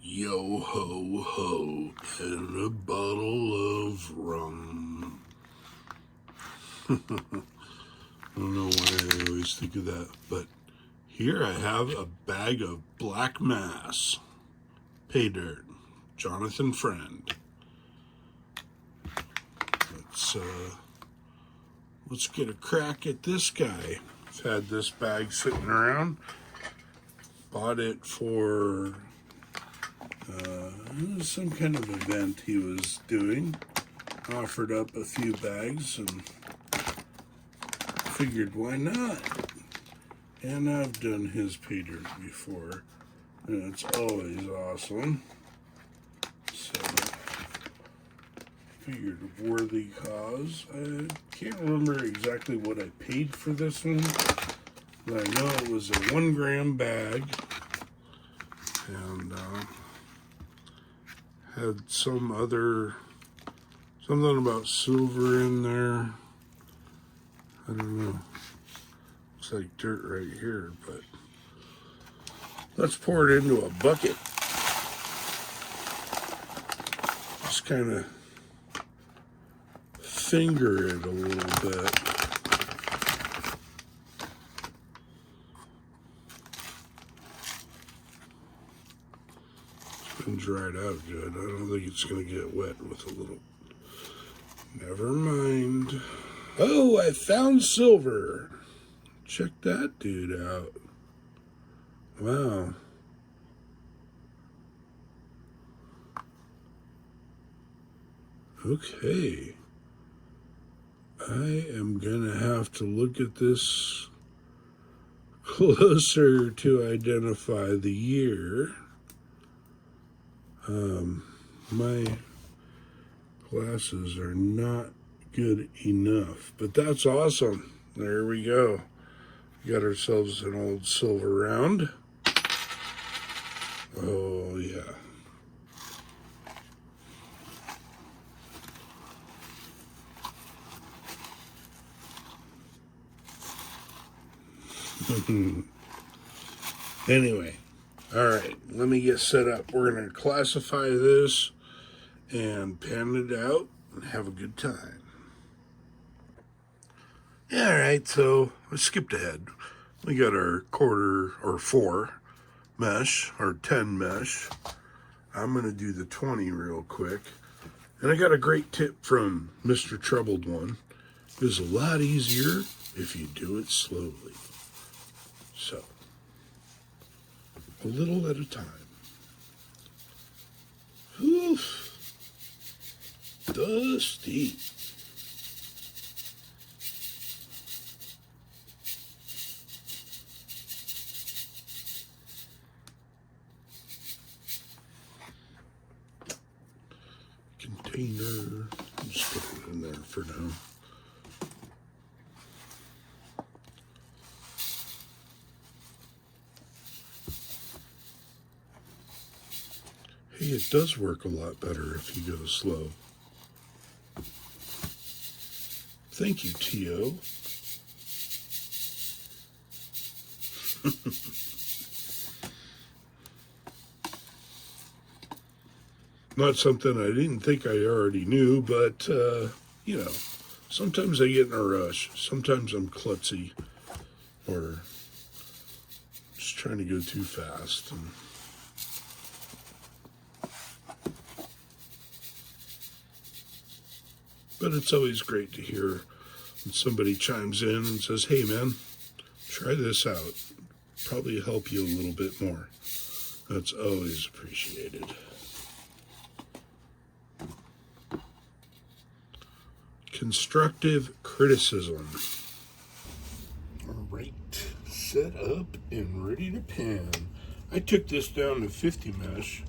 Yo ho ho, and a bottle of rum. I don't know why I always think of that, but here I have a bag of black mass. Pay dirt, Jonathan Friend. Let's get a crack at this guy. I've had this bag sitting around. Bought it for some kind of event he was doing. Offered up a few bags and figured why not. And I've done his pay dirt before, and it's always awesome. So figured a worthy cause. I can't remember exactly what I paid for this one, but I know it was a 1 gram bag, and had something about silver in there. I don't know. Looks like dirt right here, but let's pour it into a bucket. Just kind of finger it a little bit. It's been dried out good. I don't think it's going to get wet with a little. Never mind. Oh, I found silver. Check that dude out. Wow. Okay. I am gonna have to look at this closer to identify the year. My glasses are not good enough, but that's awesome. There we go. Got ourselves an old silver round. Oh yeah. Anyway, all right, let me get set up. We're going to classify this and pan it out and have a good time. Yeah, all right, so I skipped ahead. We got our 1/4 or 4 mesh or 10 mesh. I'm going to do the 20 real quick. And I got a great tip from Mr. Troubled One. It's a lot easier if you do it slowly. So, a little at a time. Oof. Dusty. Container. Just put it in there for now. Hey, it does work a lot better if you go slow. Thank you, T.O. Not something I didn't think I already knew, but, you know, sometimes I get in a rush. Sometimes I'm klutzy or just trying to go too fast. But it's always great to hear when somebody chimes in and says, hey, man, try this out. Probably help you a little bit more. That's always appreciated. Constructive criticism. All right, set up and ready to pan. I took this down to 50 mesh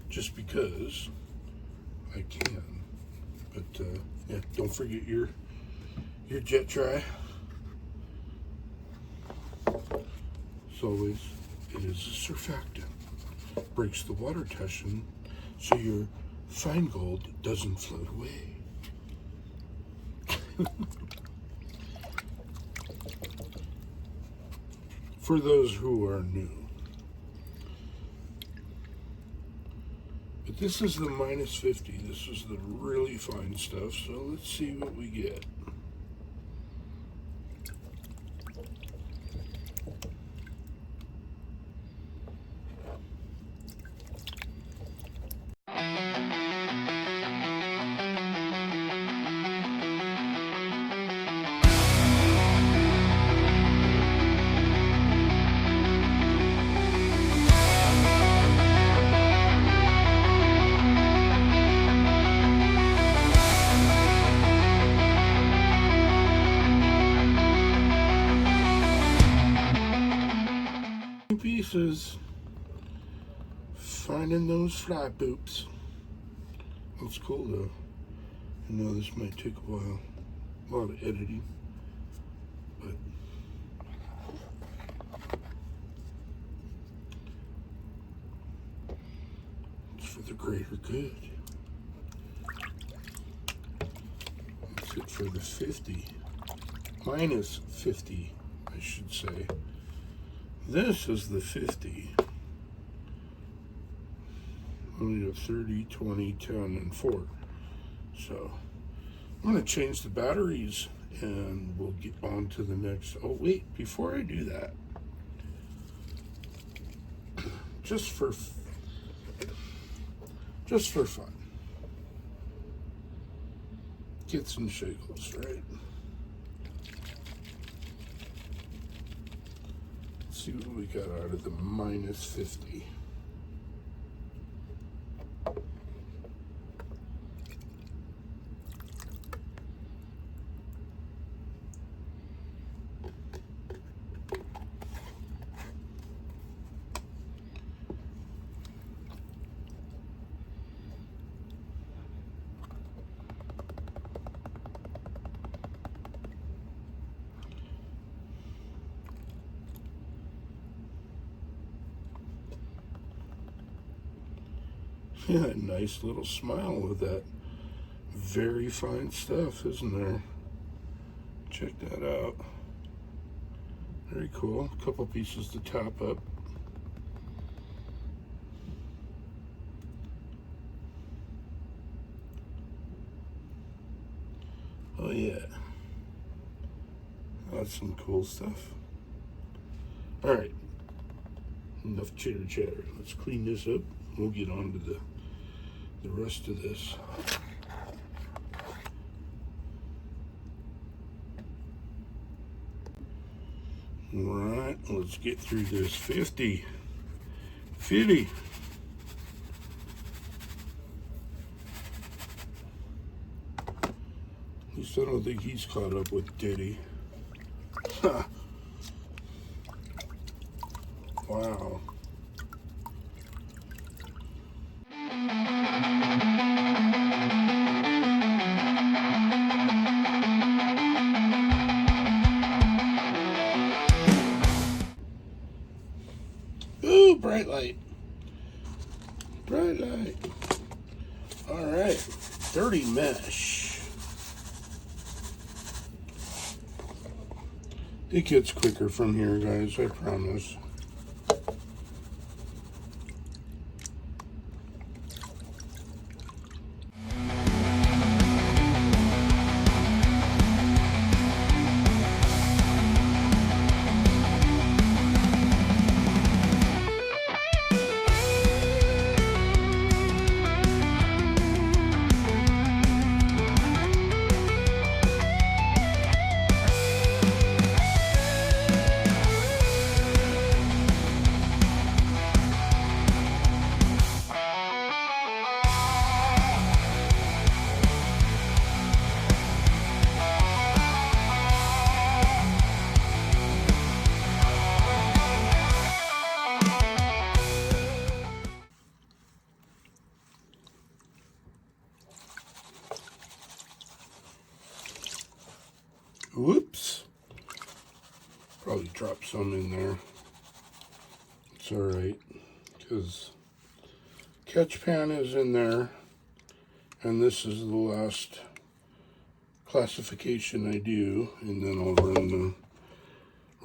just because I can. But yeah, don't forget your jet try. As always, it is a surfactant. Breaks the water tension so your fine gold doesn't float away. For those who are new, But this is the minus 50. This is the really fine stuff. So let's see what we get. Pieces. Finding those fly poops. That's cool though. I know this might take a while. A lot of editing. But it's for the greater good. That's it for the 50. Minus 50, I should say. This is the 50. Only have 30, 20, 10, and 4. So I'm going to change the batteries and we'll get on to the next. Oh, wait, before I do that, just for fun, kits and shakles, right? See what we got out of the minus 50. Yeah, nice little smile with that. Very fine stuff, isn't there? Check that out. Very cool. A couple pieces to top up. Oh yeah. That's some cool stuff. Alright. Enough chitter chatter. Let's clean this up. We'll get on to the rest of this. All right, let's get through this 50. At least I don't think he's caught up with Diddy. Wow. Ooh, bright light. Bright light. All right, dirty mesh. It gets quicker from here, guys, I promise. Whoops. Probably dropped some in there. It's all right, because catch pan is in there, and this is the last classification I do, and then I'll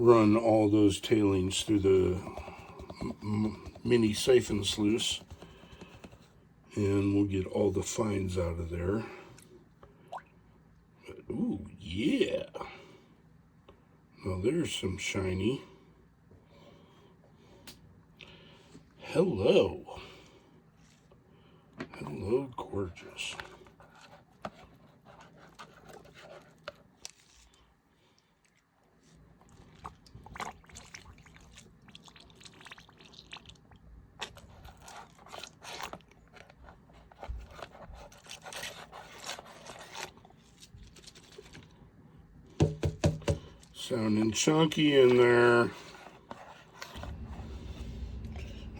run all those tailings through the mini siphon sluice, And we'll get all the fines out of there. But, ooh, yeah. Now there's some shiny. Hello. Hello, gorgeous. Sounding chunky in there.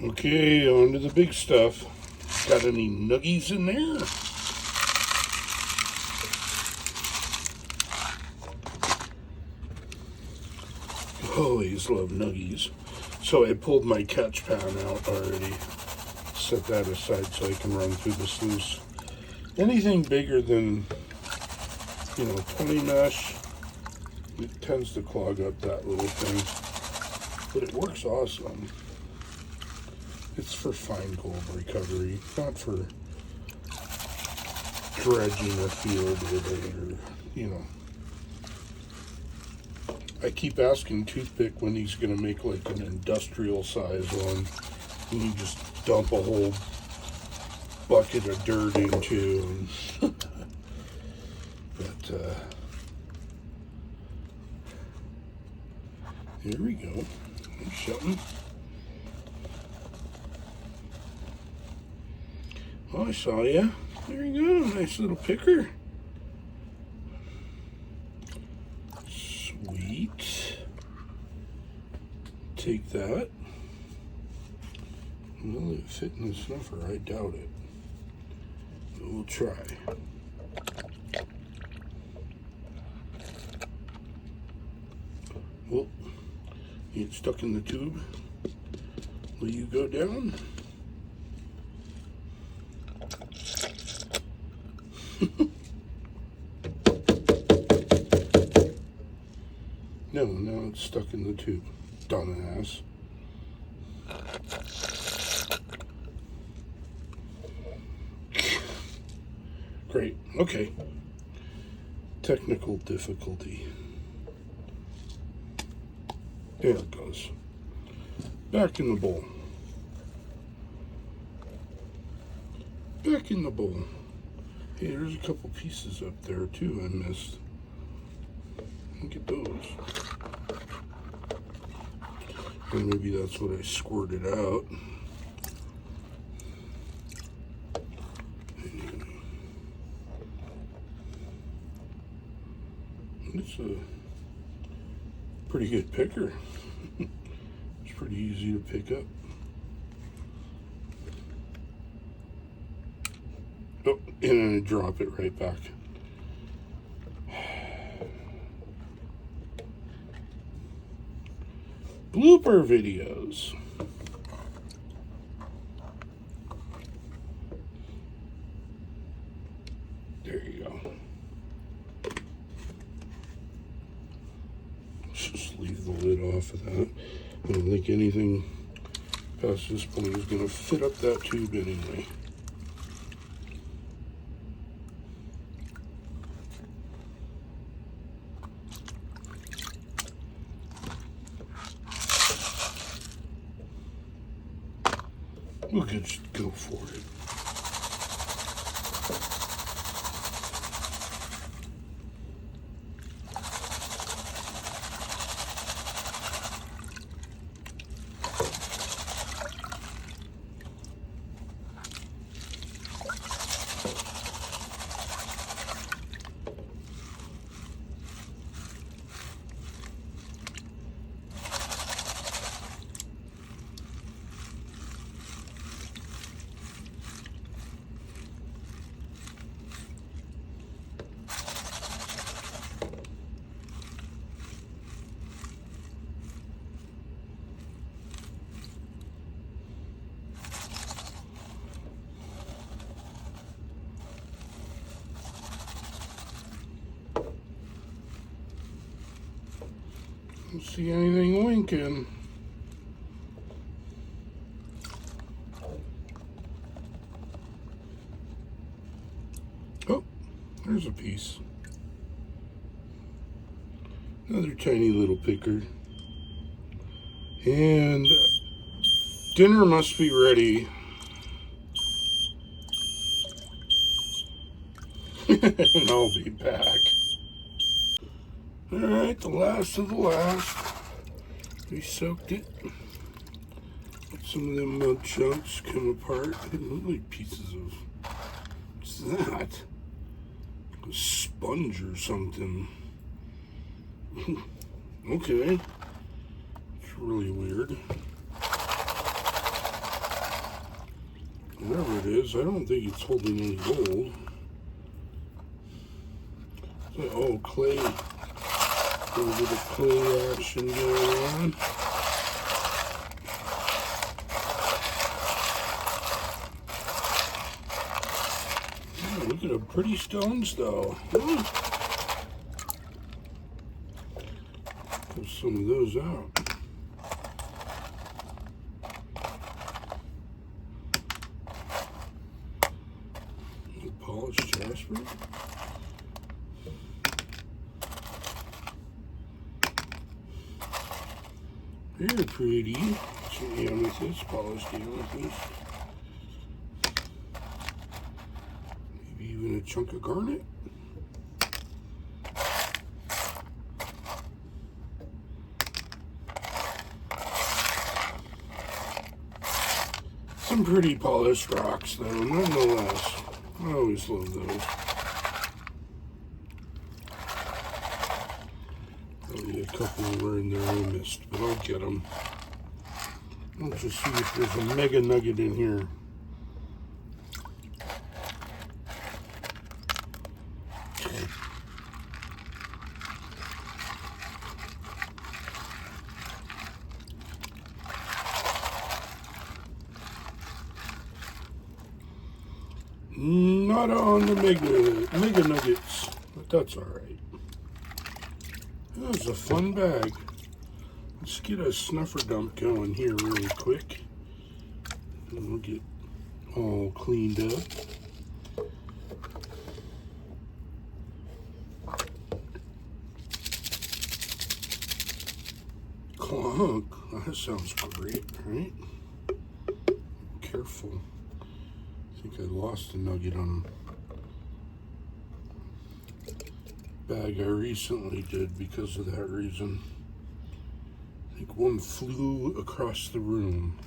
Okay, on to the big stuff. Got any nuggies in there? Always love nuggies. So I pulled my catch pan out already. Set that aside so I can run through the sluice. Anything bigger than, 20 mesh, it tends to clog up that little thing. But it works awesome. It's for fine gold recovery, not for dredging a field with it, or, I keep asking Toothpick when he's going to make like an industrial size one. And you just dump a whole bucket of dirt into. But, here we go. There's something. Oh, I saw ya. There you go. Nice little picker. Sweet. Take that. Will it fit in the snuffer? I doubt it. But we'll try. Well, you get stuck in the tube. Will you go down? No, now it's stuck in the tube. Dumbass. Great. Okay. Technical difficulty. There it goes. Back in the bowl. Back in the bowl. Hey, there's a couple pieces up there too I missed. Look at those. Or maybe that's what I squirted out. It's a pretty good picker. It's pretty easy to pick up. Oh, and then I drop it right back. Blooper videos. There you go. Let's just leave the lid off of that. I don't think anything past this point is going to fit up that tube anyway. We'll just go for it. Don't see anything winking. There's a piece. Another tiny little picker. And dinner must be ready. And I'll be back. Alright, the last of the last. We soaked it. Let some of them mud chunks come apart. They look like pieces of... What's that? A sponge or something. Okay. It's really weird. Whatever it is, I don't think it's holding any gold. Oh, clay. A little bit of clay action going on. Oh, look at the pretty stones, though. Pull some of those out. Polished jasper. Very pretty. Some amethyst, polished amethyst. Maybe even a chunk of garnet. Some pretty polished rocks, though, nonetheless. I always love those. Probably a couple were in there I missed, but I'll get them. Let's just see if there's a mega nugget in here. Not on the mega nuggets, but that's all right. That was a fun bag. Let's get a snuffer dump going here really quick. And we'll get all cleaned up. Clunk. That sounds great, right? Careful. I think I lost a nugget on a bag I recently did because of that reason. I think one flew across the room.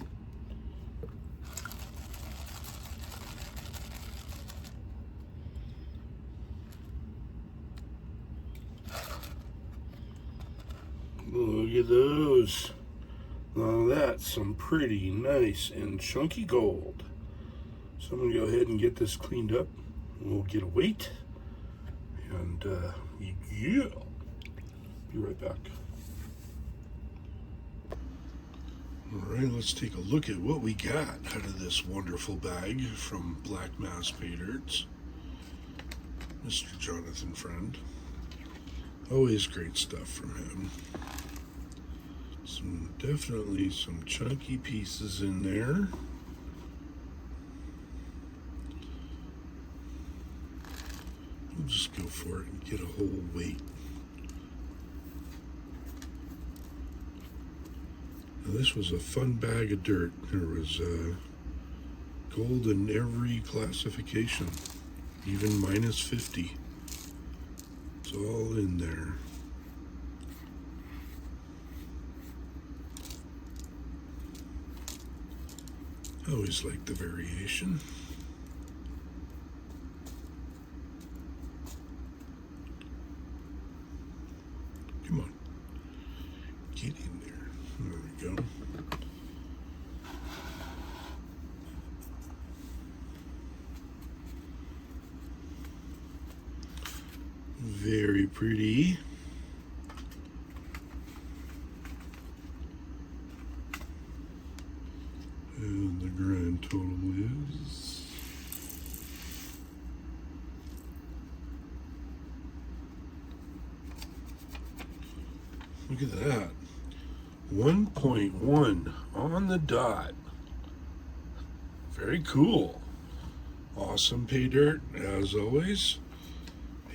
Look at those. Now that's some pretty nice and chunky gold. So I'm going to go ahead and get this cleaned up. We'll get a weight. And yeah, be right back. All right, let's take a look at what we got out of this wonderful bag from Black Mass Pay Dirts. Mr. Jonathan Friend. Always great stuff from him. Definitely some chunky pieces in there. We'll just go for it and get a whole weight. Now, this was a fun bag of dirt. There was gold in every classification, even minus 50. It's all in there. I always like the variation. Come on. Get in there. There we go. Very pretty. And the grand total is look at that. 1.1 on the dot. Very cool. Awesome pay dirt, as always.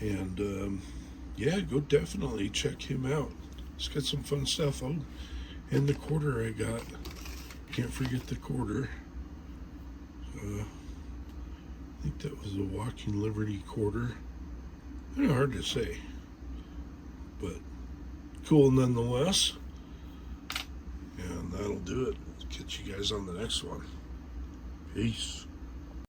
And yeah, go definitely check him out. He's got some fun stuff. Oh, and the quarter I got. Can't forget the quarter. I think that was a Walking Liberty quarter. Kind of hard to say, but cool nonetheless. And that'll do it. Catch you guys on the next one. Peace.